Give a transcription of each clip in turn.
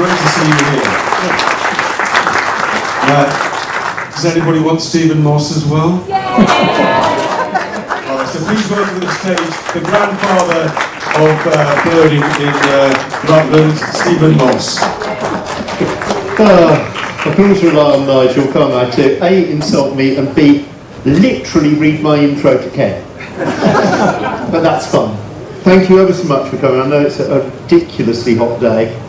great to see you here. Does anybody want Stephen Moss as well? Alright, so please welcome to the stage the grandfather of birding in Rutland, Stephen Moss. I can always rely on Nigel, can't I, to A, insult me, and B, literally read my intro to Ken. But that's fun. Thank you ever so much for coming. I know it's a ridiculously hot day.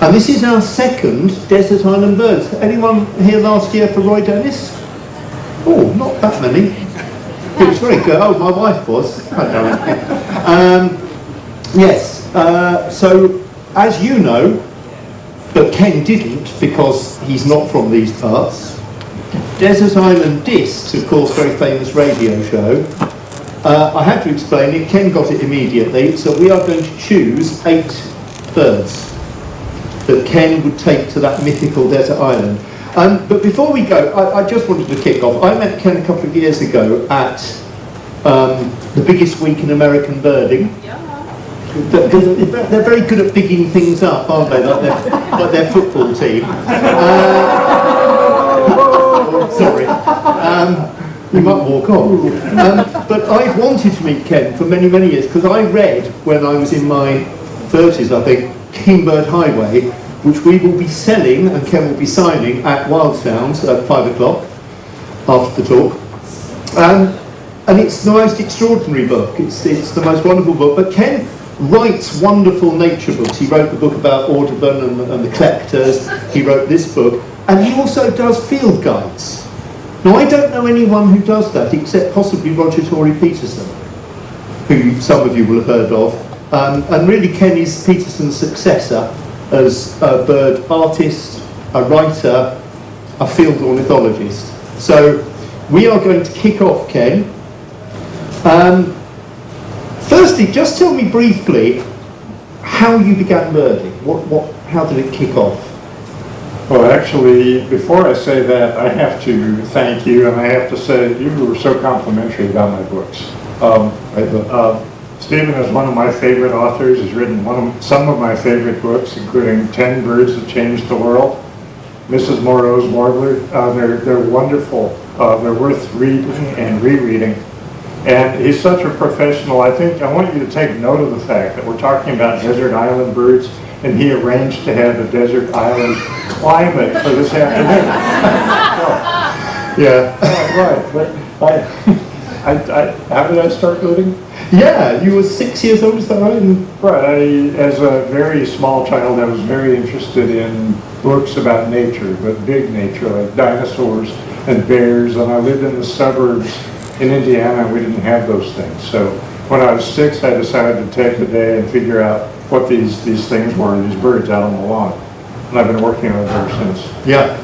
And this is our second Desert Island Birds. Anyone here last year for Roy Dennis? Oh, not that many. It was very good. Oh, my wife was. I don't know. Yes, so as you know, but Ken didn't because he's not from these parts, Desert Island Discs, of course, very famous radio show. I had to explain it. Ken got it immediately, so we are going to choose 8 birds that Ken would take to that mythical desert island. But before we go, I just wanted to kick off. I met Ken a couple of years ago at the biggest week in American birding. They're very good at bigging things up, aren't they? Like their football team. Sorry. You might walk on. But I've wanted to meet Ken for many, many years because I read when I was in my 30s, I think, Kingbird Highway, which we will be selling and Ken will be signing at Wild Sounds at 5 o'clock after the talk. And it's the most extraordinary book. It's the most wonderful book. But Ken writes wonderful nature books. He wrote the book about Audubon and the collectors. He wrote this book. And he also does field guides. Now, I don't know anyone who does that except possibly Roger Tory-Peterson, who some of you will have heard of. And really, Ken is Peterson's successor as a bird artist, a writer, a field ornithologist. So we are going to kick off, Ken. Firstly, just tell me briefly how you began birding. How did it kick off? Well, actually, before I say that, I have to thank you, and I have to say you were so complimentary about my books. Stephen is one of my favorite authors. He's written some of my favorite books, including 10 Birds That Changed the World, Mrs. Moreau's Warbler. They're wonderful. They're worth reading and rereading. And he's such a professional. I want you to take note of the fact that we're talking about desert island birds, and he arranged to have the desert island climate for this afternoon. Yeah. Right. But how did I start birding? Yeah, you were 6 years old, is that right? Right. As a very small child, I was very interested in books about nature, but big nature, like dinosaurs and bears. And I lived in the suburbs in Indiana, and we didn't have those things. So when I was 6, I decided to take the day and figure out what these things were, these birds out on the lawn. And I've been working on it ever since. Yeah,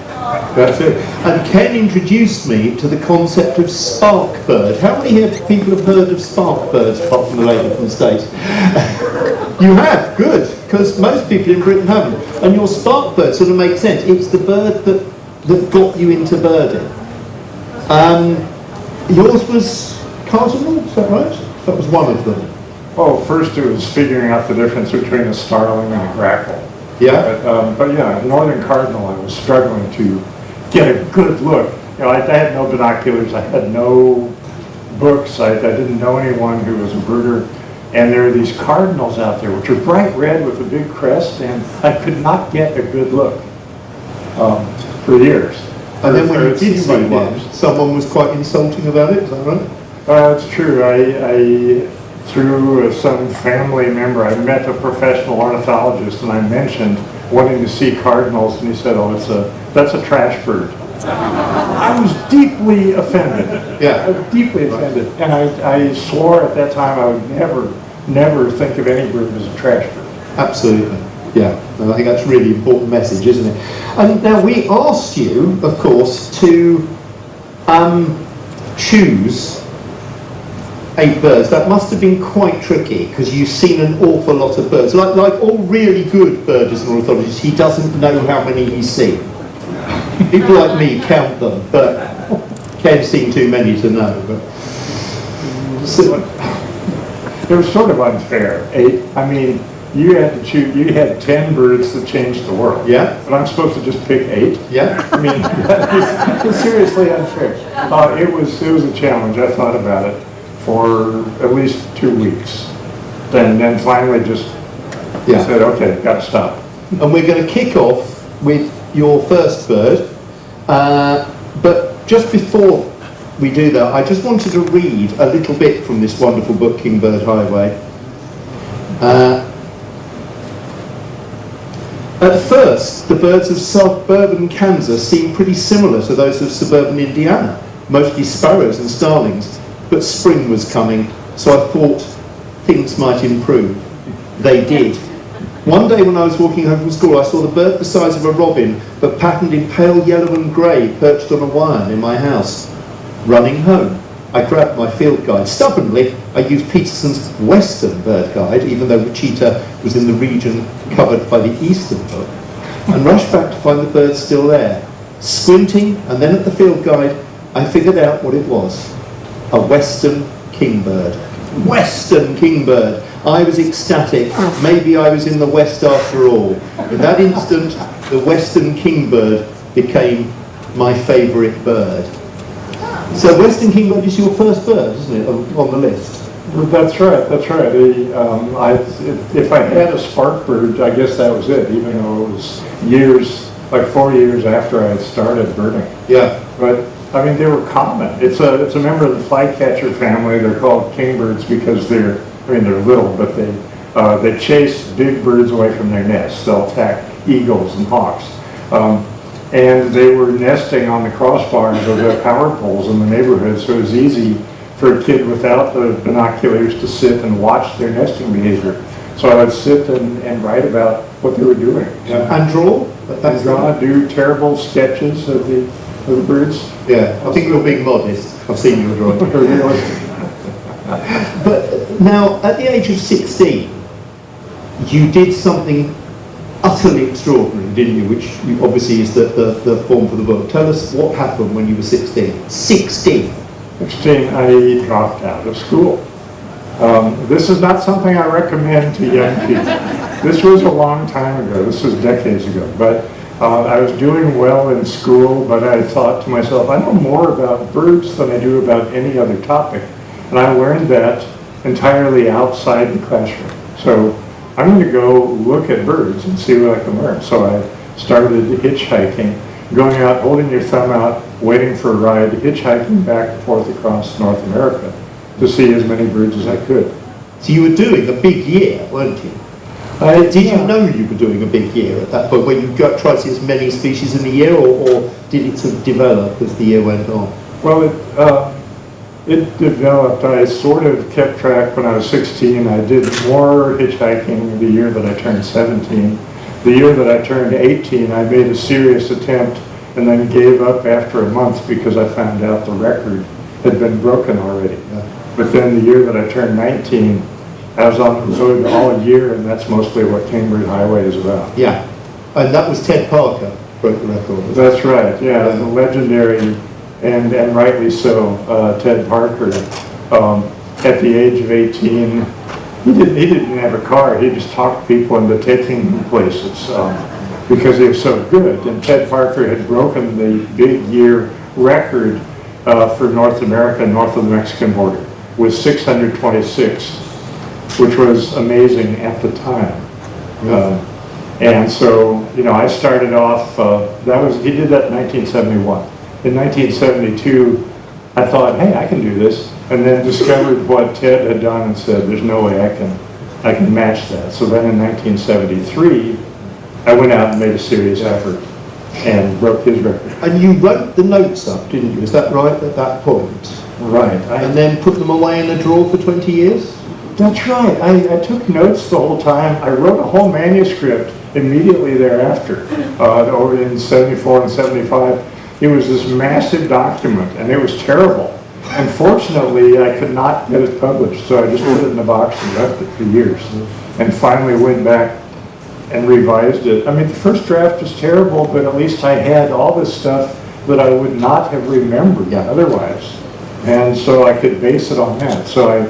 that's it. And Ken introduced me to the concept of spark bird. How many people have heard of spark birds apart from the lady from the States? You have, good, because most people in Britain haven't. And your spark bird sort of makes sense. It's the bird that got you into birding. Yours was cardinal, is that right? That was one of them. Oh, first it was figuring out the difference between a starling and a grackle. Yeah. But yeah, northern cardinal, I was struggling to get a good look. I had no binoculars, I had no books, I didn't know anyone who was a birder. And there are these cardinals out there, which are bright red with a big crest, and I could not get a good look for years. And then when you did see one, someone was quite insulting about it, is that right? It's true. Through some family member, I met a professional ornithologist, and I mentioned wanting to see cardinals, and he said, "Oh, that's a trash bird." I was deeply offended. Yeah, I was deeply offended, and I swore at that time I would never think of any bird as a trash bird. Absolutely. Yeah, and I think that's a really important message, isn't it? And now we asked you, of course, to choose 8 birds. That must have been quite tricky because you've seen an awful lot of birds. Like all really good birders and ornithologists, he doesn't know how many he's seen. People like me count them, but Ken's seen too many to know. But it was sort of unfair. you had to choose, you had 10 birds that changed the world. Yeah. But I'm supposed to just pick 8? Yeah. I mean, it's seriously unfair. It was a challenge. I thought about it for at least 2 weeks. Then finally just said, okay, got to stop. And we're going to kick off with your first bird. But just before we do that, I just wanted to read a little bit from this wonderful book, Kingbird Highway. At first, the birds of suburban Kansas seemed pretty similar to those of suburban Indiana, mostly sparrows and starlings, but spring was coming, so I thought things might improve. They did. One day when I was walking home from school, I saw the bird the size of a robin, but patterned in pale yellow and grey, perched on a wire near my house. Running home, I grabbed my field guide. Stubbornly, I used Peterson's Western bird guide, even though Wichita was in the region covered by the Eastern book, and rushed back to find the bird still there. Squinting, and then at the field guide, I figured out what it was. A Western kingbird. Western kingbird. I was ecstatic. Maybe I was in the West after all. In that instant, the Western kingbird became my favourite bird. So Western kingbird is your first bird, isn't it, on the list? That's right, that's right. If I had a spark bird, I guess that was it, even though it was years, like 4 years after I had started birding. Yeah. But, I mean, they were common. It's a member of the flycatcher family. They're called kingbirds because they're little, but they chase big birds away from their nests. They'll attack eagles and hawks. And they were nesting on the crossbars of the power poles in the neighborhood, so it was easy for a kid without the binoculars to sit and watch their nesting behavior. So I would sit and write about what they were doing. And draw? And do terrible sketches of the birds. Yeah, I think you're being modest. I've seen your drawing. But now, at the age of 16, you did something utterly extraordinary, didn't you? Which obviously is the form for the book. Tell us what happened when you were 16. 16! 16, I dropped out of school. This is not something I recommend to young people. This was a long time ago. This was decades ago. But I was doing well in school, but I thought to myself, I know more about birds than I do about any other topic. And I learned that entirely outside the classroom. So I'm going to go look at birds and see what I can learn. So I started hitchhiking, going out, holding your thumb out, waiting for a ride, hitchhiking back and forth across North America to see as many birds as I could. So you were doing a big year, weren't you? Did you know you were doing a big year at that point, when you tried to see as many species in a year, or did it sort of develop as the year went on? Well, it developed. I sort of kept track when I was 16. I did more hitchhiking the year that I turned 17. The year that I turned 18, I made a serious attempt and then gave up after a month because I found out the record had been broken already. But then the year that I turned 19, I was on the road all year, and that's mostly what Kingbird Highway is about. Yeah, and that was Ted Parker broke the record. That's right, yeah, the legendary, and rightly so, Ted Parker. At the age of 18, he didn't have a car, he just talked people into taking him places because he was so good. And Ted Parker had broken the big year record for North America, north of the Mexican border, with 626, which was amazing at the time. And so, I started off, he did that in 1971. In 1972, I thought, hey, I can do this, and then discovered what Ted had done and said, there's no way I can match that. So then in 1973, I went out and made a serious effort and broke his record. And you wrote the notes up, didn't you? Is that right, at that point? Right. And then put them away in a drawer for 20 years? That's right. I took notes the whole time. I wrote a whole manuscript immediately thereafter, over in 74 and 75. It was this massive document, and it was terrible. Unfortunately, I could not get it published, so I just put it in a box and left it for years. And finally went back and revised it. I mean, the first draft was terrible, but at least I had all this stuff that I would not have remembered otherwise. And so I could base it on that. So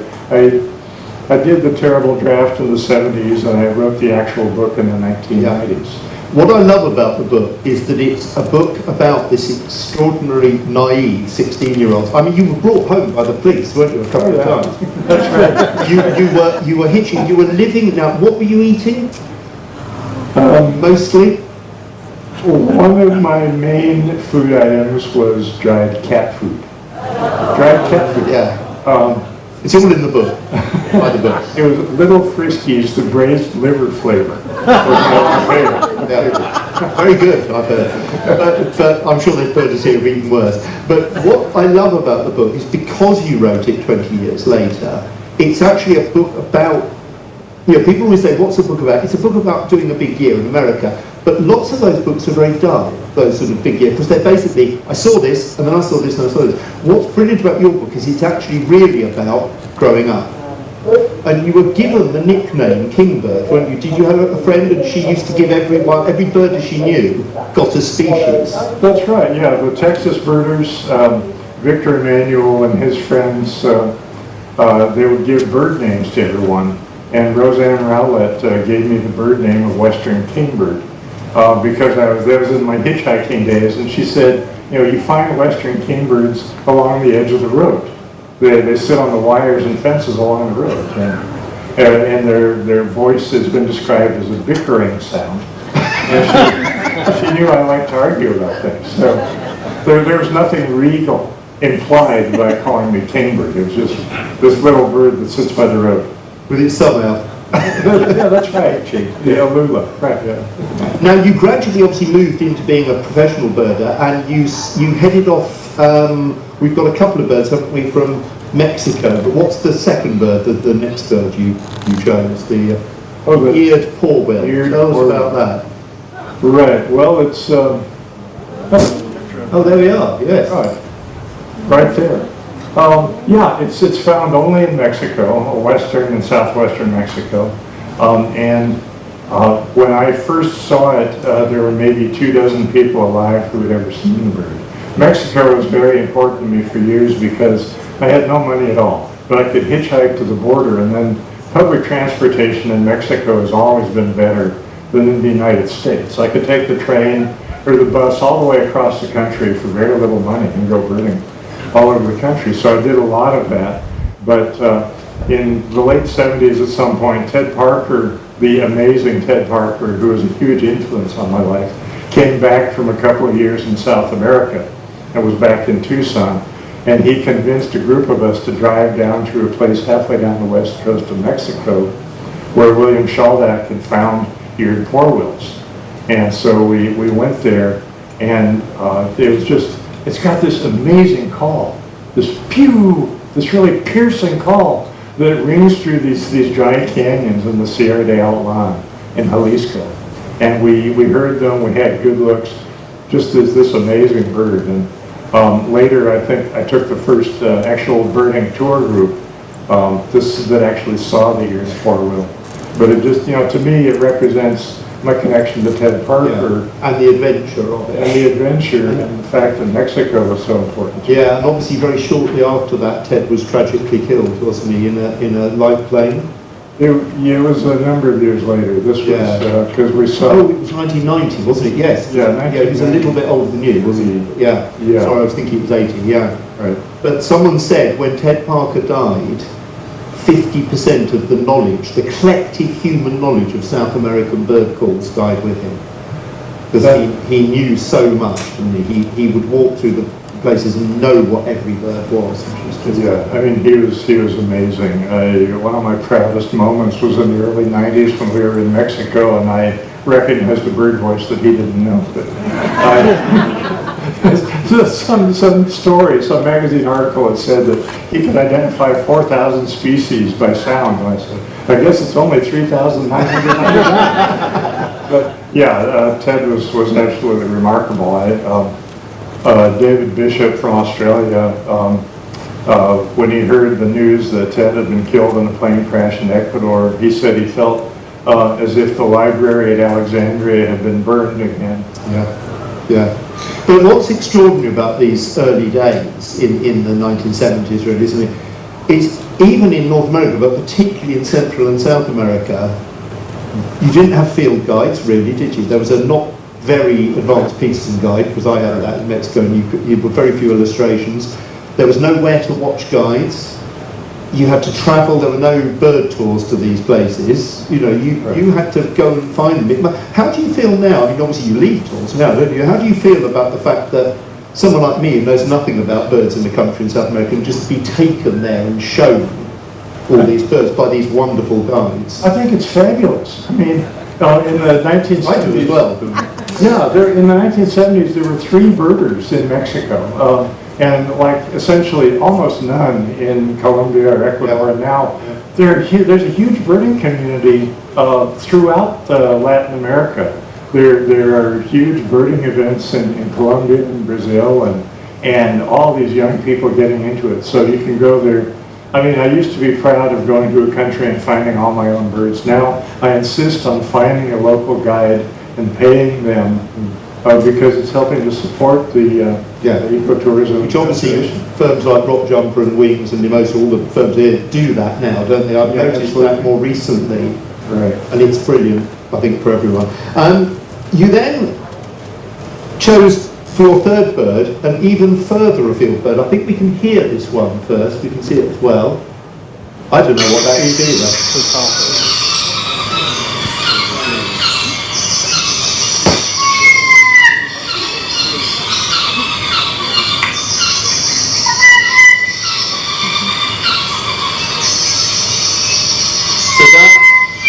I did the terrible draft in the 70s, and I wrote the actual book in the 1990s. What I love about the book is that it's a book about this extraordinary, naive 16-year-old. I mean, you were brought home by the police, weren't you, a couple of times? That's right. You were hitching, you were living. Now, what were you eating? Mostly? One of my main food items was dried cat food. Dried cat food. Yeah. It's all in the book, by the book. It was Little Friskies, the braised liver flavor. Was my favorite. Yeah. Very good, I've heard. But I'm sure there's birds here who've eaten worse. But what I love about the book is because you wrote it 20 years later, it's actually a book about, you know, people always say, what's a book about? It's a book about doing a big year in America. But lots of those books are very dull, those sort of big years, because they're basically, I saw this, and then I saw this, and I saw this. What's brilliant about your book is it's actually really about growing up. And you were given the nickname Kingbird, weren't you? Did you have a friend, and she used to give every bird that she knew got a species? That's right, yeah. The Texas birders, Victor Emanuel and his friends, they would give bird names to everyone. And Roseanne Rowlett gave me the bird name of Western Kingbird. Because that was in my hitchhiking days, and she said, you know, you find Western kingbirds along the edge of the road. They sit on the wires and fences along the road, and their voice has been described as a bickering sound. And she knew I liked to argue about things, so there was nothing regal implied by calling me kingbird. It was just this little bird that sits by the road. With its thumb out. Yeah, that's right. Yeah, Lula. Right. Yeah. Now you gradually obviously moved into being a professional birder, and you headed off. We've got a couple of birds, haven't we, from Mexico? But what's the second bird? The next bird you chose, the eared porwell. Tell us about that. Right. Well, it's. Oh, there we are. Yes. Right there. Yeah, it's found only in Mexico, western and southwestern Mexico. When I first saw it, there were maybe 24 people alive who had ever seen the bird. Mexico was very important to me for years because I had no money at all, but I could hitchhike to the border, and then public transportation in Mexico has always been better than in the United States. I could take the train or the bus all the way across the country for very little money and go birding all over the country. So I did a lot of that. But in the late 70s at some point, Ted Parker, the amazing Ted Parker, who was a huge influence on my life, came back from a couple of years in South America and was back in Tucson. And he convinced a group of us to drive down to a place halfway down the west coast of Mexico where William Shaldak had found eared porwhells. And so we went there, and it was just, it's got this amazing call, this pew, this really piercing call that rings through these dry canyons in the Sierra de Alatlan in Jalisco. And we heard them, we had good looks, just as this amazing bird. And later, I think I took the first actual birding tour group that actually saw the eared porwheel. But it just, you know, to me, it represents my connection to Ted Parker. Yeah. And the adventure of it. And the adventure, and the fact that Mexico was so important. Yeah, and obviously very shortly after that, Ted was tragically killed, wasn't he, in a light plane? It was a number of years later. This was, because we saw... Oh, it was 1990, wasn't it? Yes. Yeah, he was a little bit older than you, wasn't he? Yeah. Sorry, I was thinking he was 80, yeah. Right. But someone said when Ted Parker died, 50% of the knowledge, the collective human knowledge of South American bird calls died with him. Because he knew so much, and he would walk through the places and know what every bird was. Yeah, I mean, he was amazing. One of my proudest moments was in the early 90s when we were in Mexico, and I recognized a bird voice that he didn't know. But some story, some magazine article had said that he could identify 4,000 species by sound. And I said, I guess it's only 3,999. But yeah, Ted was absolutely remarkable. David Bishop from Australia, when he heard the news that Ted had been killed in a plane crash in Ecuador, he said he felt as if the library at Alexandria had been burned again. Yeah. But what's extraordinary about these early days in the 1970s, really, isn't it? is even in North America, but particularly in Central and South America, you didn't have field guides, really, did you? There was a not very advanced Peterson guide, because I had that in Mexico, and you put very few illustrations. There was nowhere to watch guides. You had to travel. There were no bird tours to these places. You know, you had to go and find them. How do you feel now? I mean, obviously you lead tours now, don't you? How do you feel about the fact that someone like me who knows nothing about birds in the country in South America can just be taken there and shown all these birds by these wonderful guides? I think it's fabulous. I mean, in the 1970s, I do as well. yeah, in the 1970s there were 3 birders in Mexico, and like essentially almost none in Colombia or Ecuador. And now there's a huge birding community throughout Latin America. There are huge birding events in Colombia and Brazil, and all these young people getting into it. So you can go there. I mean, I used to be proud of going to a country and finding all my own birds. Now I insist on finding a local guide and paying them because it's helping to support the ecotourism. Which obviously firms like Rock Jumper and Wings and Mimosa, all the firms here do that now, don't they? I've noticed that more recently. Right. And it's brilliant, I think, for everyone. You then chose for your third bird an even further afield bird. I think we can hear this one first. We can see it as well. I don't know what that is either.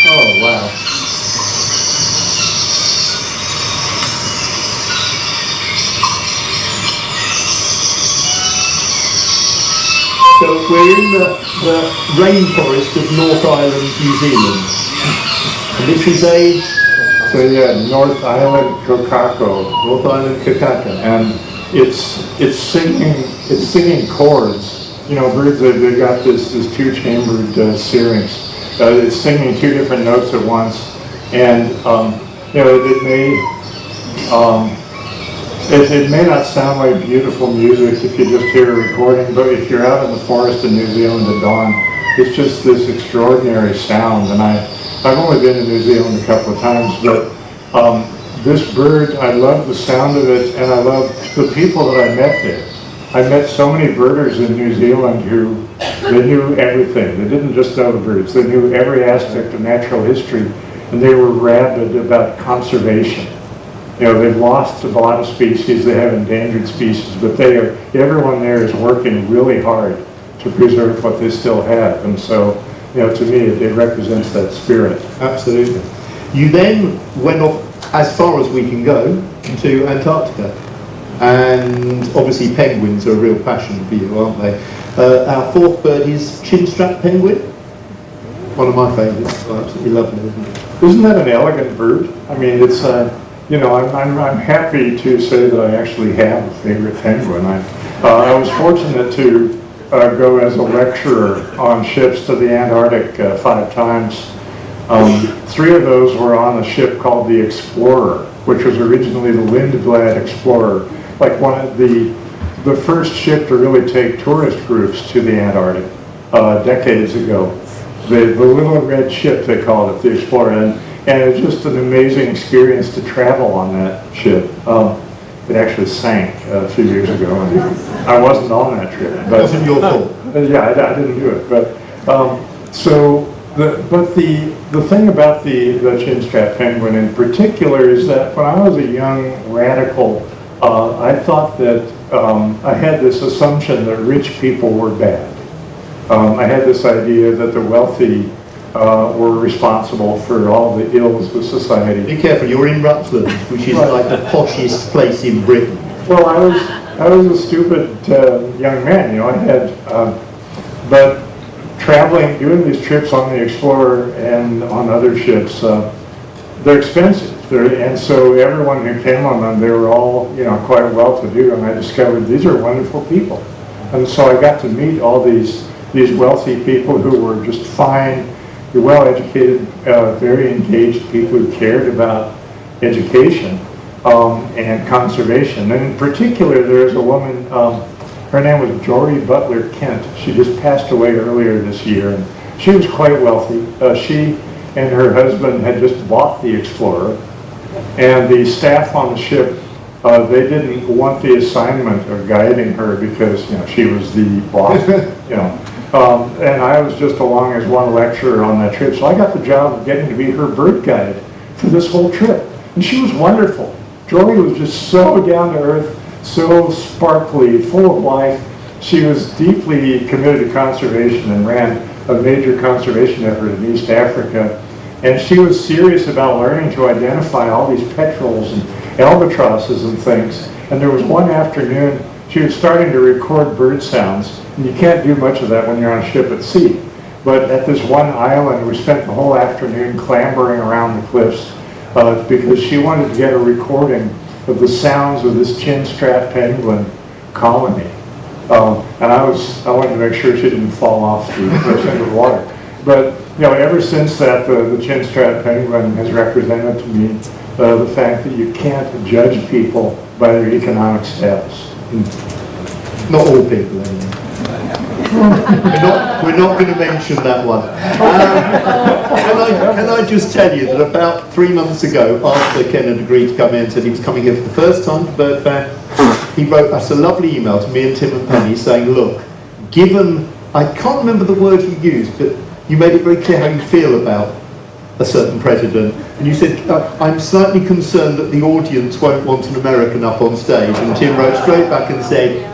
Oh, wow. So we're in the rainforest of North Island, New Zealand. And this is North Island Kokako. North Island Kokako. And it's singing chords. You know, birds, they've got this 2-chambered syrinx. It's singing 2 different notes at once, and you know, it may not sound like beautiful music if you just hear a recording, but if you're out in the forest in New Zealand at dawn, it's just this extraordinary sound. And I've only been in New Zealand a couple of times, but this bird, I love the sound of it, and I love the people that I met there. I met so many birders in New Zealand who they knew everything. They didn't just know the birds. They knew every aspect of natural history, and they were rabid about conservation. You know, they've lost a lot of species. They have endangered species, but everyone there is working really hard to preserve what they still have. And so, you know, to me, it represents that spirit. Absolutely. You then went off as far as we can go to Antarctica. And obviously penguins are a real passion for you, aren't they? Our fourth bird is chinstrap penguin. One of my favourites. I absolutely love it, isn't it? Isn't that an elegant bird? I mean, it's you know, I'm happy to say that I actually have a favorite penguin. I was fortunate to go as a lecturer on ships to the Antarctic 5 times. 3 of those were on a ship called the Explorer, which was originally the Lindblad Explorer, like one of the first ship to really take tourist groups to the Antarctic decades ago. The little red ship, they called it, the Explorer, and it was just an amazing experience to travel on that ship. It actually sank a few years ago, and I wasn't on that trip. But, it wasn't your fault. Yeah, I didn't do it. But the thing about the chinstrap penguin in particular is that when I was a young radical, I thought that I had this assumption that rich people were bad. I had this idea that the wealthy were responsible for all the ills of society. Be careful, you're in Rutland, which is like the poshest place in Britain. Well, I was a stupid young man, you know. I had, but traveling, doing these trips on the Explorer and on other ships, they're expensive. And so everyone who came on them, they were all, you know, quite well-to-do, and I discovered these are wonderful people. And so I got to meet all these wealthy people who were just fine, well-educated, very engaged people who cared about education and conservation. And in particular, there's a woman, Her name was Jory Butler Kent. She just passed away earlier this year, and she was quite wealthy. She and her husband had just bought the Explorer, and the staff on the ship, they didn't want the assignment of guiding her because, you know, she was the boss, you know. And I was just along as one lecturer on that trip, so I got the job of getting to be her bird guide for this whole trip. And she was wonderful. Jory was just so down to earth, so sparkly, full of life. She was deeply committed to conservation and ran a major conservation effort in East Africa. And she was serious about learning to identify all these petrels and albatrosses and things. And there was one afternoon, she was starting to record bird sounds. And you can't do much of that when you're on a ship at sea. But at this one island, we spent the whole afternoon clambering around the cliffs because she wanted to get a recording of the sounds of this chin-strap penguin colony. And I wanted to make sure she didn't fall off the cliffs into the water. But you know, ever since that, the chin-strap penguin has represented to me the fact that you can't judge people by their economic status. Not all people, anyway. We're not going to mention that one. Can I just tell you that about 3 months ago, after Ken had agreed to come in and said he was coming here for the first time to BirdFair, he wrote us a lovely email to me and Tim and Penny saying, look, given, I can't remember the word you used, but you made it very clear how you feel about a certain president, and you said, I'm slightly concerned that the audience won't want an American up on stage, and Tim wrote straight back and said,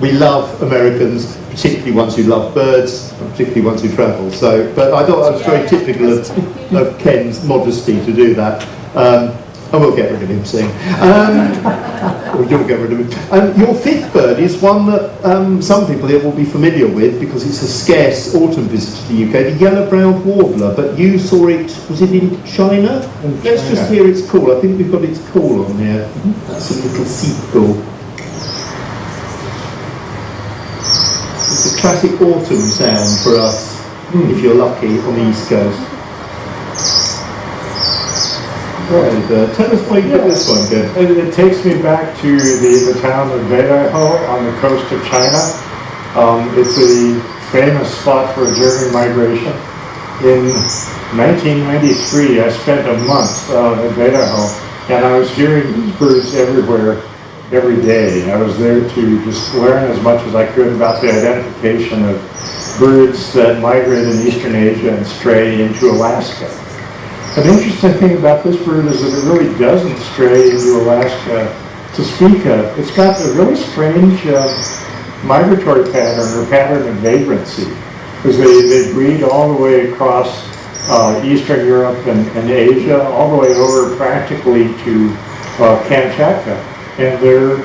we love Americans, particularly ones who love birds, particularly ones who travel. So, but I thought that was very typical of Ken's modesty to do that. I will get rid of him soon. Or you'll get rid of him. Your fifth bird is one that some people here will be familiar with because it's a scarce autumn visit to the UK, the yellow-browed warbler, but you saw it, was it in China? Let's just hear its call. I think we've got its call on here. That's a little sequel. It's a classic autumn sound for us, if you're lucky, on the East Coast. Right, tell us why you did this one, Ken. It takes me back to the town of Idaho on the coast of China. It's a famous spot for observing migration. In 1993, I spent a month at Idaho, and I was hearing these birds everywhere, every day. I was there to just learn as much as I could about the identification of birds that migrate in Eastern Asia and stray into Alaska. An interesting thing about this bird is that it really doesn't stray into Alaska to speak of. It's got a really strange migratory pattern or pattern of vagrancy, because they breed all the way across Eastern Europe and Asia, all the way over practically to Kamchatka. And they're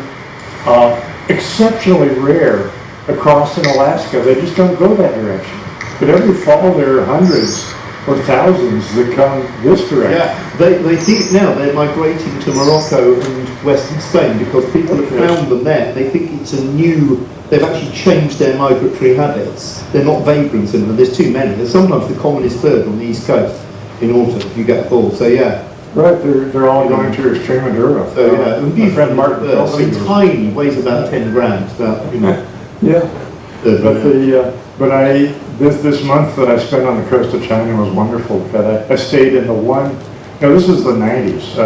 exceptionally rare across in Alaska. They just don't go that direction. But every fall there are hundreds or thousands that come this direction. Yeah, they think now they're migrating to Morocco and Western Spain because people have found them there. They think it's a new, they've actually changed their migratory habits. They're not vagrants anymore. There's too many. They're sometimes the commonest bird on the East Coast in autumn if you get a fall. So yeah. Right, they're all going to Extremadura. So yeah, my friend Martin it's tiny, weighs about 10 grams, about, you know. Yeah, but this month that I spent on the coast of China was wonderful because I stayed in the one, this was the 90s.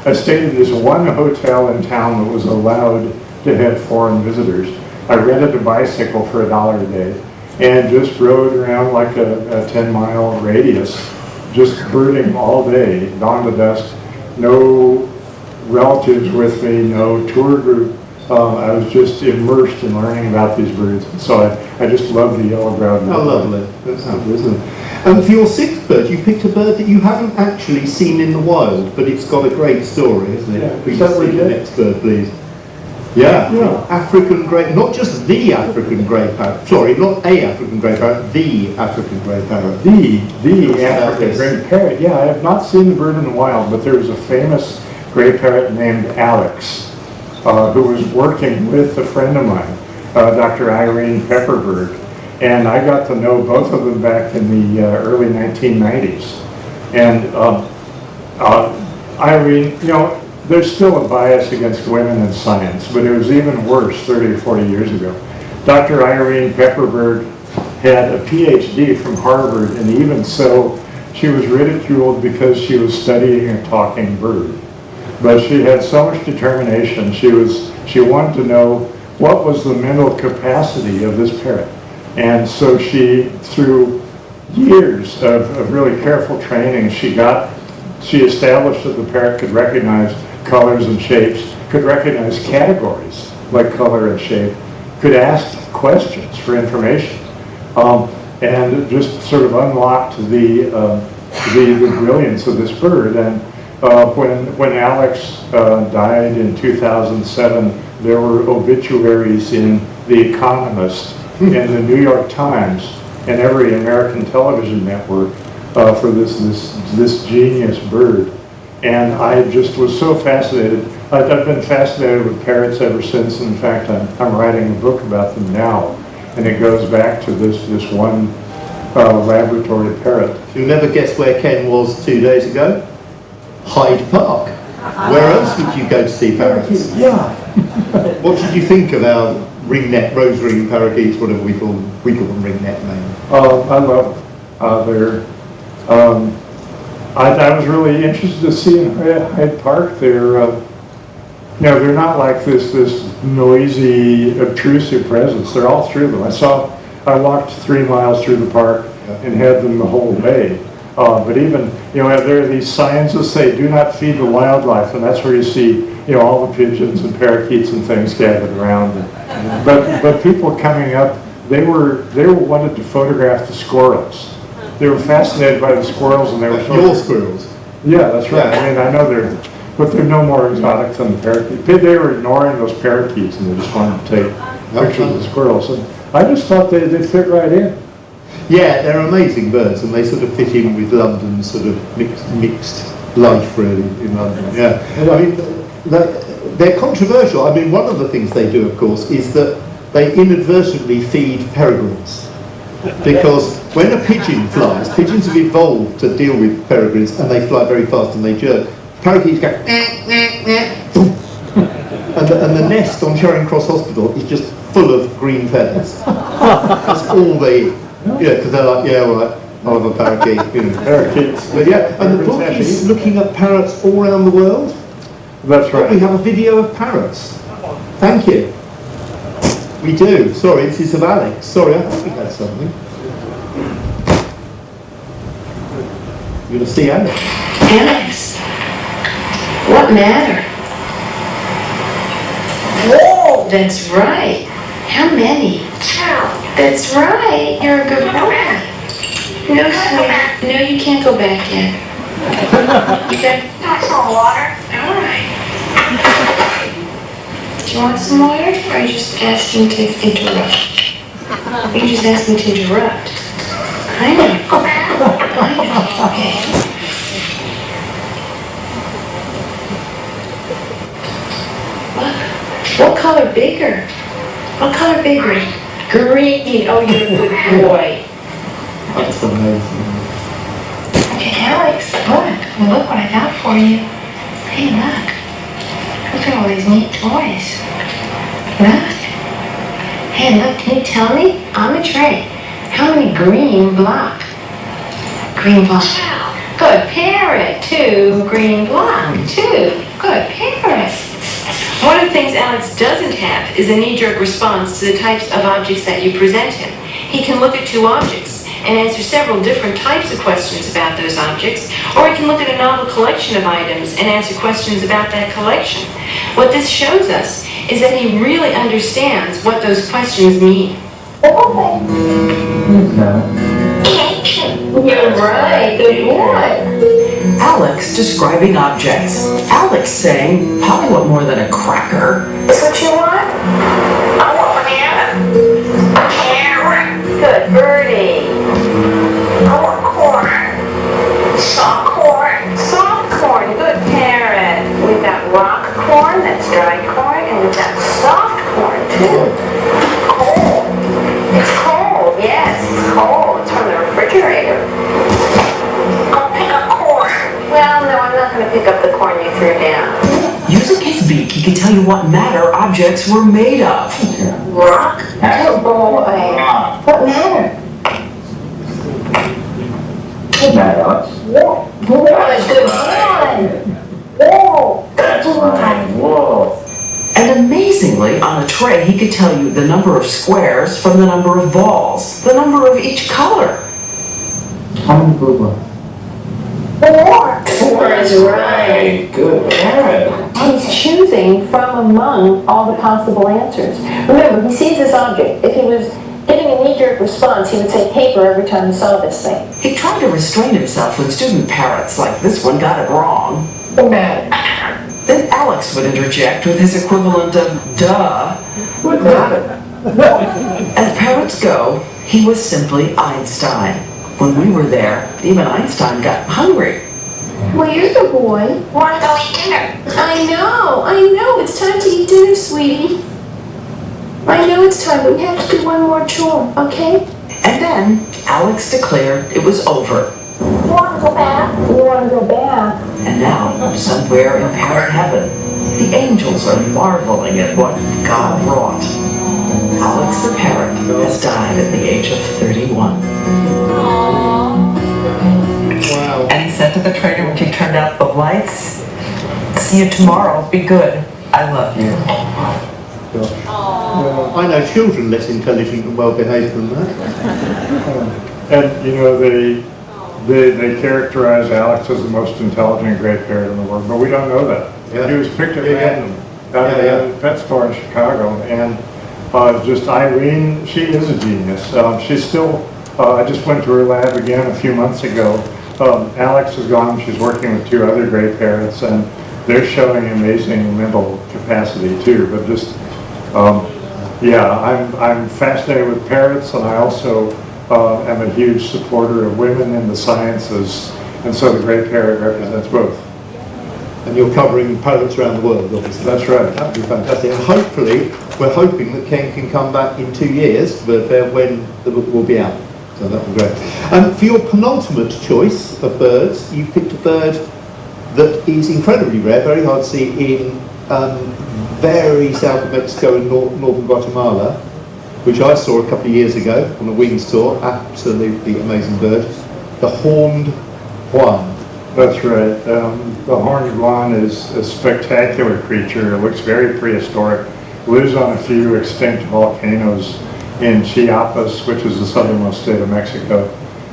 I stayed in this one hotel in town that was allowed to have foreign visitors. I rented a bicycle for $1 a day and just rode around like a 10-mile radius, just birding all day, dawn to dusk. No relatives with me, no tour group. I was just immersed in learning about these birds. So I just love the yellow-browed warbler. How lovely. That's lovely, isn't it? For your sixth bird, you picked a bird that you haven't actually seen in the wild, but it's got a great story, isn't it? Yeah. Please see the next bird, please. Yeah. African grey, not just the African grey parrot. Sorry, not a African grey parrot, the African grey parrot. The African grey parrot. Yeah, I have not seen the bird in the wild, but there was a famous grey parrot named Alex, who was working with a friend of mine, Dr. Irene Pepperberg, and I got to know both of them back in the early 1990s. And Irene, there's still a bias against women in science, but it was even worse 30 or 40 years ago. Dr. Irene Pepperberg had a PhD from Harvard, and even so, she was ridiculed because she was studying a talking bird. But she had so much determination. She wanted to know what was the mental capacity of this parrot. And so she, through years of really careful training, she established that the parrot could recognize colors and shapes, could recognize categories like color and shape, could ask questions for information, and just sort of unlocked the brilliance of this bird. And when Alex died in 2007, there were obituaries in The Economist, in the New York Times, and every American television network for this genius bird. And I just was so fascinated. I've been fascinated with parrots ever since. In fact, I'm writing a book about them now, and it goes back to this one laboratory parrot. You'll never guess where Ken was 2 days ago? Hyde Park. Where else would you go to see parrots? Yeah. What did you think of our ringnet, rose-ring parakeets, whatever we call them? We call them ringnet, man. I love them. I was really interested to see in Hyde Park. They're not like this noisy, obtrusive presence. They're all through them. I walked 3 miles through the park and had them the whole day. But even, there are these signs that say, "Do not feed the wildlife," and that's where you see, all the pigeons and parakeets and things gathered around. But people coming up, they wanted to photograph the squirrels. They were fascinated by the squirrels, and they were Your squirrels? Yeah, that's right. I mean, I know they're no more exotic than the parakeets. They were ignoring those parakeets, and they just wanted to take pictures of the squirrels. And I just thought they fit right in. Yeah, they're amazing birds, and they sort of fit in with London's sort of mixed life, really, in London. Yeah, I mean, they're controversial. I mean, one of the things they do, of course, is that they inadvertently feed peregrines. Because when a pigeon flies, pigeons have evolved to deal with peregrines, and they fly very fast and they jerk. Parakeets go, and the nest on Charing Cross Hospital is just full of green feathers. That's all they eat. Because they're like, yeah, all right, I'll have a parakeet. Parakeets. But yeah, and the book is looking at parrots all around the world. That's right. We have a video of parrots. Thank you. We do. Sorry, this is of Alex. Sorry, I thought we had something. You're going to see Alex. Alex, what matter? Whoa, that's right. How many? That's right. You're a good boy. No, sweetie. No, you can't go back yet. You got some water? All right. Do you want some water, or are you just asking to interrupt? You just asked me to interrupt. I know. Okay. What color bigger? What color bigger? Green. Oh, you're a good boy. That's amazing. Okay, Alex, look what I got for you. Hey, look. Look at all these neat toys. Look. Hey, look, can you tell me? On the tray, how many green block? Green block. Good parrot. 2 green block. 2. Good parrot. One of the things Alex doesn't have is a knee-jerk response to the types of objects that you present him. He can look at 2 objects and answer several different types of questions about those objects, or he can look at a novel collection of items and answer questions about that collection. What this shows us is that he really understands what those questions mean. You're right, good boy. Alex describing objects. Alex saying, "Probably want more than a cracker." Is what you want? I want banana. Carrot. Good birdie. I want corn. Soft corn. Soft corn. Good parrot. We've got rock corn, that's dry corn, and we've got soft corn too. Cold. It's cold. Yes, it's cold. It's from the refrigerator. Go pick up corn. Well, no, I'm not going to pick up the corn you threw down. Using his beak, he can tell you what matter objects were made of. Rock? Oh boy. What matter? Whoa. Good boy. Whoa. That's right, whoa. And amazingly, on a tray, he could tell you the number of squares from the number of balls, the number of each color. How many blue ones? Four. That's right, good parrot. He's choosing from among all the possible answers. Remember, he sees this object. If he was getting a knee-jerk response, he would say paper every time he saw this thing. He tried to restrain himself when student parrots like this one got it wrong. What matter? Then Alex would interject with his equivalent of duh. What matter? As parrots go, he was simply Einstein. When we were there, even Einstein got hungry. Where's the boy? Wanna go eat dinner? I know. It's time to eat dinner, sweetie. I know it's time, but we have to do one more chore, okay? And then Alex declared it was over. You want to go bath? You want to go bath? And now, somewhere in parrot heaven, the angels are marveling at what God wrought. Alex the parrot has died at the age of 31. Wow. And he said to the trainer when she turned out the lights, "See you tomorrow, be good. I love you." I know children less intelligent and well behaved than that. And you know, they characterize Alex as the most intelligent gray parrot in the world, but we don't know that. Yeah. He was picked at Yeah, yeah. random out of the pet store in Chicago, and just Irene, she is a genius. She's still, I just went to her lab again a few months ago. Alex is gone, she's working with 2 other gray parrots, and they're showing amazing mental capacity too, but just, yeah, I'm fascinated with parrots, and I also am a huge supporter of women in the sciences, and so the gray parrot represents both. And you're covering parrots around the world, obviously. That's right. That'd be fantastic. And hopefully, we're hoping that Kenn can come back in 2 years to BirdFair when the book will be out. So that'd be great. For your penultimate choice of birds, you picked a bird that is incredibly rare, very hard to see in very south of Mexico and northern Guatemala, which I saw a couple of years ago on a wings tour. Absolutely amazing bird. The horned guan. That's right. The horned guan is a spectacular creature. It looks very prehistoric. Lives on a few extinct volcanoes in Chiapas, which is the southernmost state of Mexico,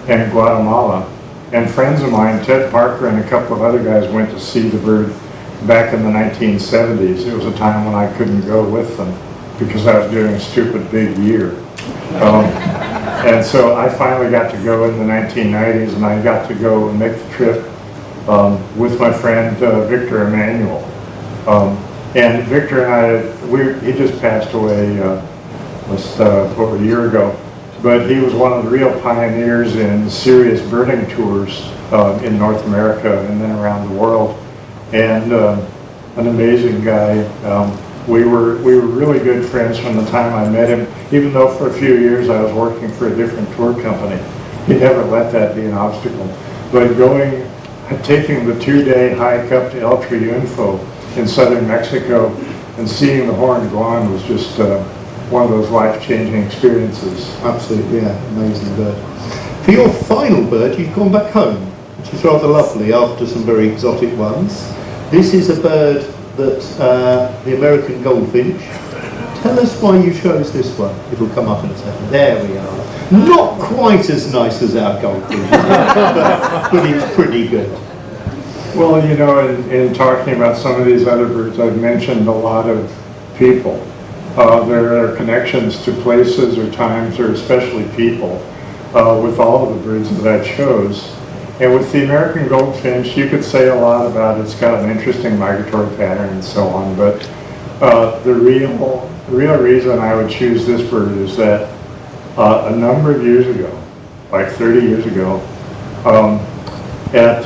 and Guatemala. And friends of mine, Ted Parker and a couple of other guys, went to see the bird back in the 1970s. It was a time when I couldn't go with them because I was doing a stupid big year. And so I finally got to go in the 1990s, and I got to go and make the trip with my friend Victor Emanuel. And Victor and I, he just passed away over a year ago, but he was one of the real pioneers in serious birding tours in North America and then around the world, and an amazing guy. We were really good friends from the time I met him, even though for a few years I was working for a different tour company. He never let that be an obstacle. But taking the 2-day hike up to El Triunfo in southern Mexico and seeing the horned guan was just one of those life-changing experiences. Absolutely, yeah, amazing bird. For your final bird, you've gone back home, which is rather lovely after some very exotic ones. This is a bird that the American goldfinch. Tell us why you chose this one. It'll come up in a second. There we are. Not quite as nice as our goldfinch, but it's pretty good. Well, you know, in talking about some of these other birds, I've mentioned a lot of people. There are connections to places or times, or especially people, with all of the birds that I chose. And with the American goldfinch, you could say a lot about it. It's got an interesting migratory pattern and so on, but the real reason I would choose this bird is that a number of years ago, like 30 years ago, at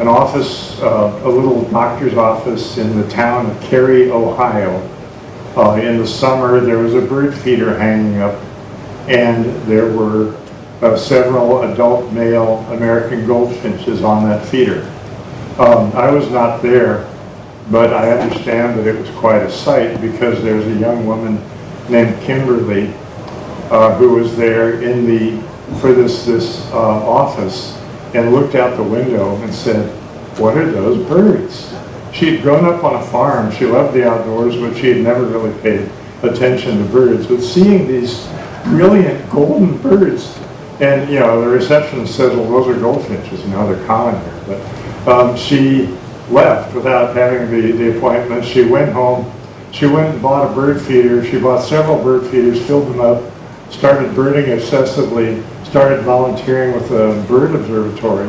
an office, a little doctor's office in the town of Cary, Ohio, in the summer there was a bird feeder hanging up, and there were several adult male American goldfinches on that feeder. I was not there, but I understand that it was quite a sight because there's a young woman named Kimberly who was there for this office and looked out the window and said, "What are those birds?" She'd grown up on a farm. She loved the outdoors, but she had never really paid attention to birds. But seeing these brilliant golden birds, and the receptionist says, "Well, those are goldfinches. They're common here." But she left without having the appointment. She went home. She went and bought a bird feeder. She bought several bird feeders, filled them up, started birding obsessively, started volunteering with the bird observatory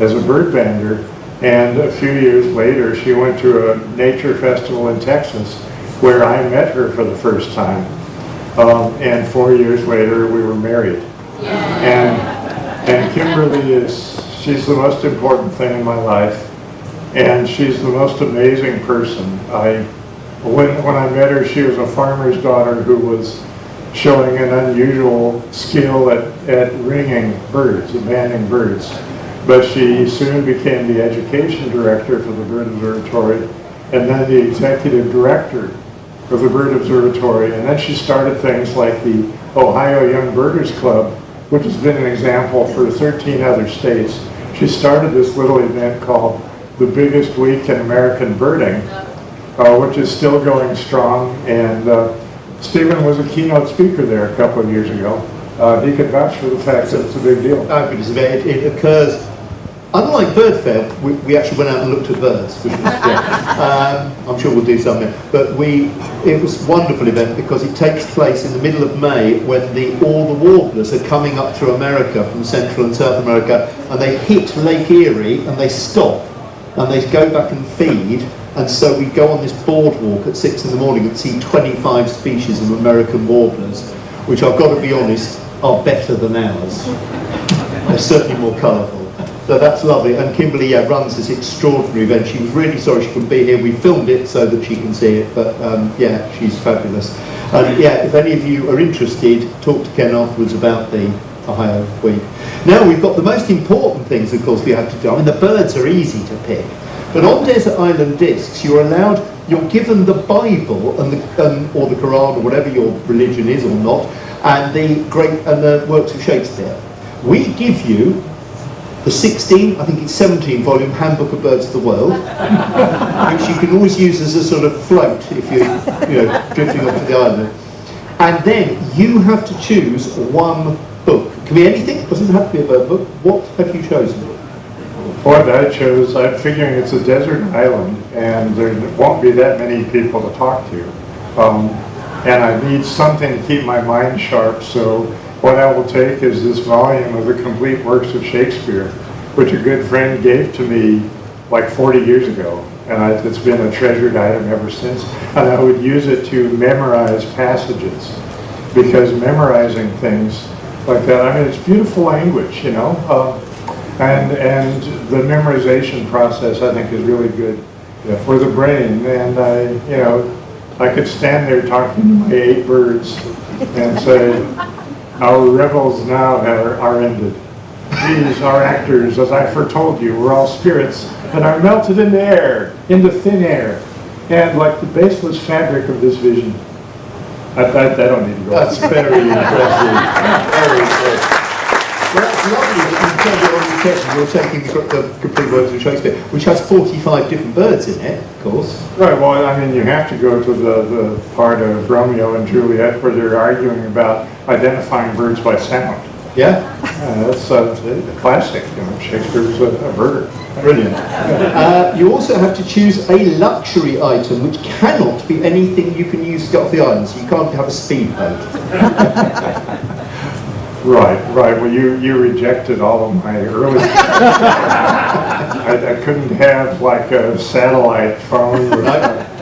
as a bird bander. And a few years later, she went to a nature festival in Texas where I met her for the first time. And 4 years later, we were married. And Kimberly she's the most important thing in my life. And she's the most amazing person. When I met her, she was a farmer's daughter who was showing an unusual skill at ringing birds, at banding birds. But she soon became the education director for the Bird Observatory, and then the executive director of the Bird Observatory. And then she started things like the Ohio Young Birders Club, which has been an example for 13 other states. She started this little event called the Biggest Week in American Birding, which is still going strong. And Stephen was a keynote speaker there a couple of years ago. He could vouch for the fact that it's a big deal. It occurs. Unlike BirdFair, we actually went out and looked at birds, which was I'm sure we'll do something. But it was a wonderful event because it takes place in the middle of May when all the warblers are coming up through America from Central and South America, and they hit Lake Erie and they stop and they go back and feed. And so we go on this boardwalk at 6 in the morning and see 25 species of American warblers, which I've got to be honest are better than ours. They're certainly more colourful. So that's lovely. And Kimberly runs this extraordinary event. She was really sorry she couldn't be here. We filmed it so that she can see it. But she's fabulous. And if any of you are interested, talk to Ken afterwards about the Ohio Week. Now we've got the most important things, of course, we have to do. I mean, the birds are easy to pick. But on Desert Island Discs, you're given the Bible and or the Quran or whatever your religion is or not, and the works of Shakespeare. We give you the 17 volume Handbook of Birds of the World, which you can always use as a sort of float if you're drifting off to the island. And then you have to choose one book. It can be anything, it doesn't have to be a bird book. What have you chosen? What I chose, I'm figuring it's a desert island and there won't be that many people to talk to. And I need something to keep my mind sharp, so what I will take is this volume of the complete works of Shakespeare, which a good friend gave to me like 40 years ago. And it's been a treasured item ever since. And I would use it to memorize passages, because memorizing things like that, I mean, it's beautiful language, and the memorization process, I think, is really good for the brain. And I could stand there talking to my 8 birds and say, "Our revels now are ended. These are actors, as I foretold you, we're all spirits that are melted into air, into thin air, and like the baseless fabric of this vision." I don't need to go. That's very impressive. Very impressive. Well, that's lovely that you're taking the complete works of Shakespeare, which has 45 different birds in it, of course. Right, well, I mean, you have to go to the part of Romeo and Juliet where they're arguing about identifying birds by sound. Yeah? That's a classic. Shakespeare was a birder. Brilliant. You also have to choose a luxury item which cannot be anything you can use to get off the island, so you can't have a speedboat. Right. Well, you rejected all of my early. I couldn't have like a satellite phone with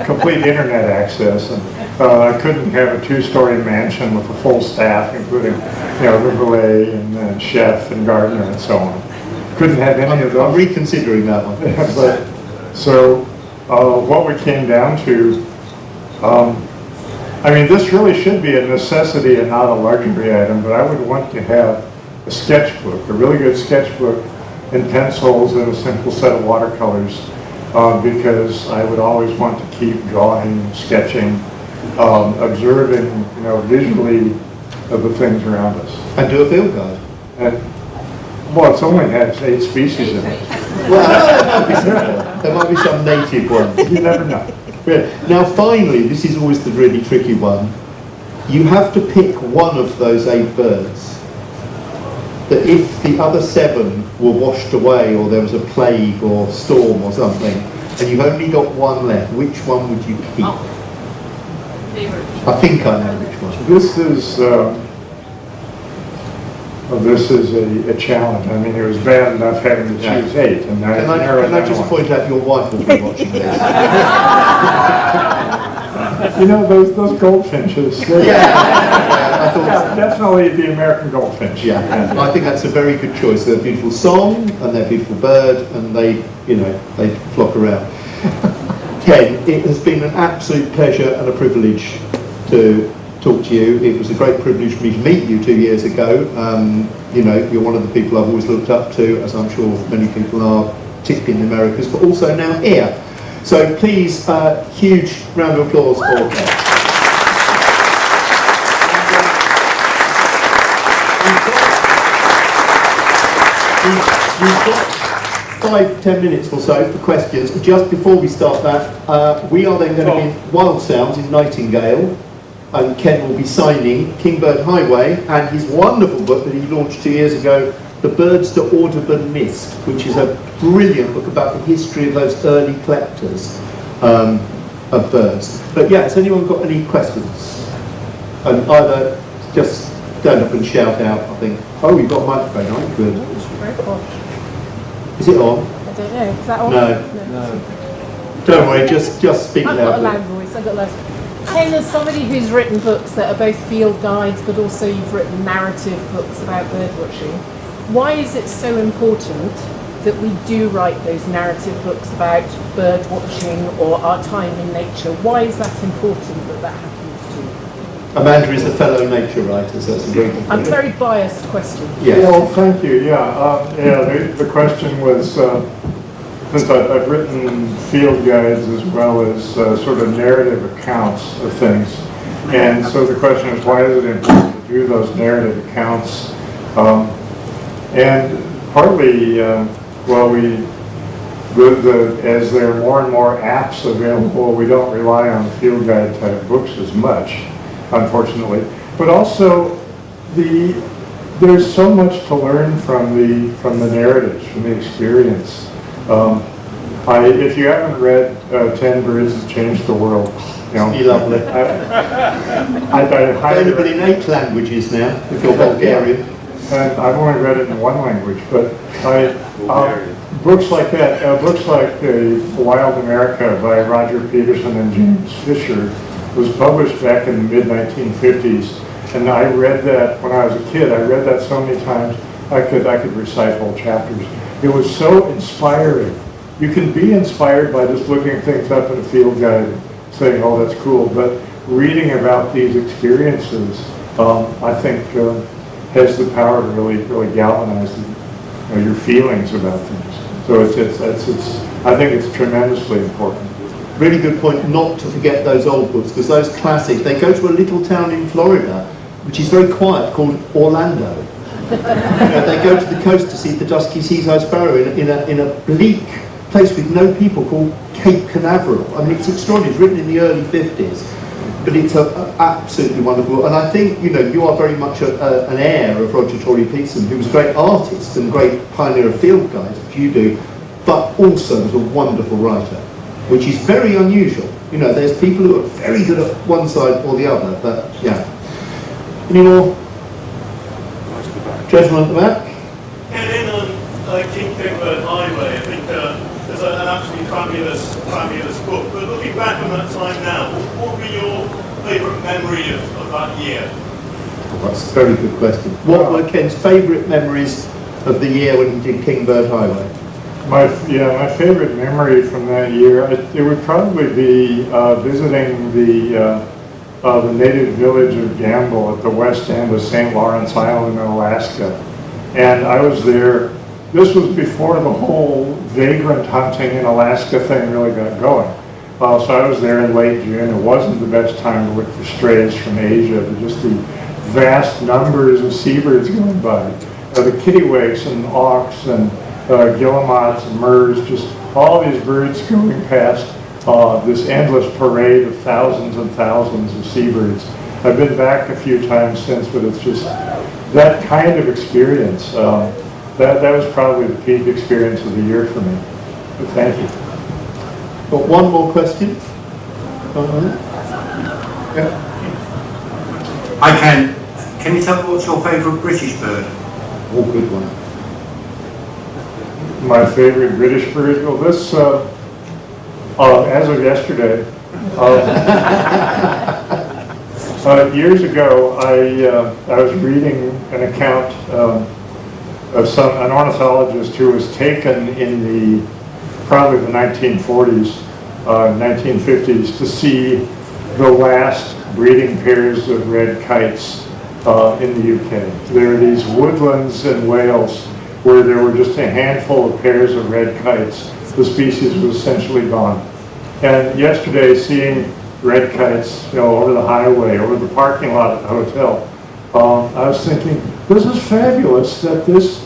complete internet access, and I couldn't have a 2-story mansion with a full staff, including the valet and chef and gardener and so on. Couldn't have any of those. I'm reconsidering that one. But so what we came down to. I mean, this really should be a necessity and not a luxury item, but I would want to have a sketchbook, a really good sketchbook, and pencils and a simple set of watercolors. because I would always want to keep drawing, sketching, observing, visually of the things around us. And do a field guide. And, well, it's only has 8 species in it. Well, there might be some native ones. You never know. Yeah. Now finally, this is always the really tricky one. You have to pick one of those 8 birds that if the other 7 were washed away or there was a plague or storm or something, and you've only got one left, which one would you keep? I think I know which one. This is a challenge. I mean, it was bad enough having to choose 8. And Can I just point out your wife will be watching this? those goldfinches. I thought so. Definitely the American goldfinch. Yeah, I think that's a very good choice. They're a beautiful song and they're a beautiful bird, and they flock around. Ken, it has been an absolute pleasure and a privilege to talk to you. It was a great privilege for me to meet you 2 years ago. You're one of the people I've always looked up to, as I'm sure many people are, particularly in the Americas, but also now here. So please, huge round of applause for Ken. We've got 5-10 minutes or so for questions. Just before we start that, we are then going to be in Wild Sounds in Nightingale, and Ken will be signing Kingbird Highway and his wonderful book that he launched 2 years ago, The Birds That Audubon Missed, which is a brilliant book about the history of those early collectors of birds. But yeah, has anyone got any questions? And either just stand up and shout out, I think. Oh, you've got a microphone, aren't you? Good. It's very posh. Is it on? I don't know. Is that on? No. Don't worry, just speak I've got a loudly. loud voice. I've got loud. Ken, as somebody who's written books that are both field guides, but also you've written narrative books about bird watching, why is it so important that we do write those narrative books about bird watching or our time in nature? Why is that important that that happens too? Amanda is a fellow nature writer, so that's a very good A very biased question. Yes. Well, thank you. The question was, since I've written field guides as well as sort of narrative accounts of things, and so the question is, why is it important to do those narrative accounts? And partly, as there are more and more apps available, we don't rely on field guide type books as much, unfortunately. But also, there's so much to learn from the narratives, from the experience. If you haven't read 10 Birds That Changed the World, lovely. I highly Available in 8 languages now, if you're Bulgarian. And I've only read it in 1 language, but books like that, books like Wild America by Roger Peterson and James Fisher was published back in the mid-1950s, and I read that when I was a kid. I read that so many times I could recite whole chapters. It was so inspiring. You can be inspired by just looking things up in a field guide and saying, oh, that's cool, but reading about these experiences, I think, has the power to really galvanize your feelings about things. So I think it's tremendously important. Really good point not to forget those old books, because those classics, they go to a little town in Florida, which is very quiet, called Orlando. They go to the coast to see the dusky seaside sparrow in a bleak place with no people called Cape Canaveral. I mean, it's extraordinary. It's written in the early 50s. But it's absolutely wonderful, and I think you are very much an heir of Roger Tory Peterson, who was a great artist and great pioneer of field guides, which you do, but also was a wonderful writer, which is very unusual. There's people who are very good at one side or the other, but yeah. Any more? Gentleman at the back. In Kingbird Highway, I think there's an absolutely fabulous book. But looking back on that time now, what would be your favourite memory of that year? Oh, that's a very good question. What were Ken's favourite memories of the year when he did Kingbird Highway? My favourite memory from that year, it would probably be visiting the native village of Gamble at the west end of St. Lawrence Island in Alaska. And I was there this was before the whole vagrant hunting in Alaska thing really got going. So I was there in late June. It wasn't the best time to look for strays from Asia, but just the vast numbers of seabirds going by. The kittiwakes and auks and guillemots and murres, just all these birds going past this endless parade of thousands and thousands of seabirds. I've been back a few times since, but it's just that kind of experience. That was probably the peak experience of the year for me. But thank you. Got one more question? Yeah. Hi Ken, can you tell me what's your favourite British bird? Oh, good one. My favorite British bird? Well, this, as of yesterday, years ago, I was reading an account of an ornithologist who was taken in probably the 1940s, 1950s, to see the last breeding pairs of red kites in the UK. There are these woodlands in Wales where there were just a handful of pairs of red kites. The species was essentially gone. And yesterday, seeing red kites, over the highway, over the parking lot at the hotel, I was thinking, this is fabulous that this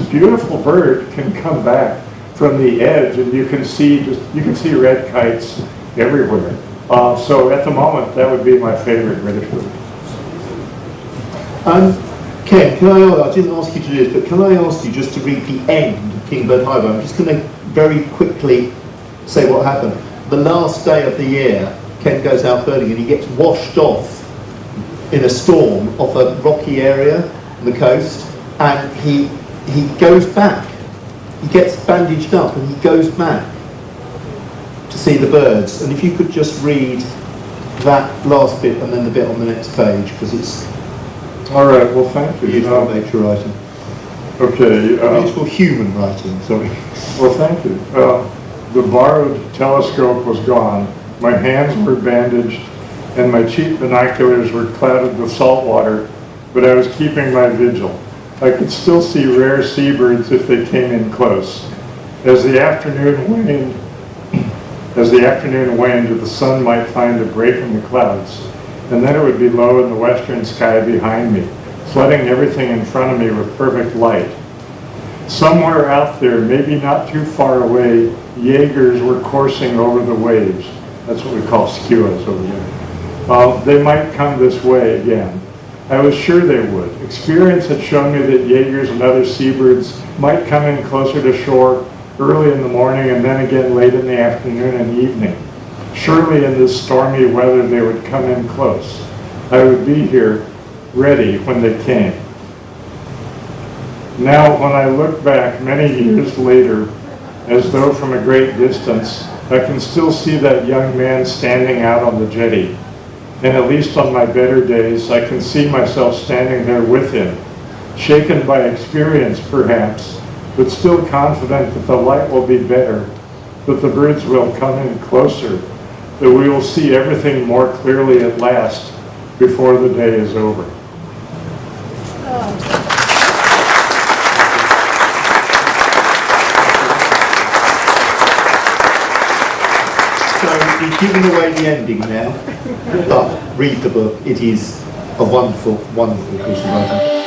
beautiful bird can come back from the edge, and you can see red kites everywhere. So at the moment, that would be my favorite British bird. Ken, I didn't ask you to do this, but can I ask you just to read the end of Kingbird Highway? I'm just going to very quickly say what happened. The last day of the year, Ken goes out birding and he gets washed off in a storm off a rocky area on the coast, and he goes back. He gets bandaged up and he goes back to see the birds. And if you could just read that last bit and then the bit on the next page, because it's all right. Well, thank you. Beautiful nature writing. Okay. Beautiful human writing. Sorry. Well, thank you. The borrowed telescope was gone. My hands were bandaged, and my cheap binoculars were clouded with salt water. But I was keeping my vigil. I could still see rare seabirds if they came in close. As the afternoon waned, the sun might find a break in the clouds, and then it would be low in the western sky behind me, flooding everything in front of me with perfect light. Somewhere out there, maybe not too far away, Jaegers were coursing over the waves. That's what we call skuas over there. They might come this way again. I was sure they would. Experience had shown me that Jaegers and other seabirds might come in closer to shore early in the morning and then again late in the afternoon and evening. Surely in this stormy weather they would come in close. I would be here, ready when they came. Now, when I look back many years later, as though from a great distance, I can still see that young man standing out on the jetty. And at least on my better days, I can see myself standing there with him, shaken by experience perhaps, but still confident that the light will be better, that the birds will come in closer, that we will see everything more clearly at last before the day is over. So you've given away the ending now, but read the book. It is a wonderful, wonderful piece of writing.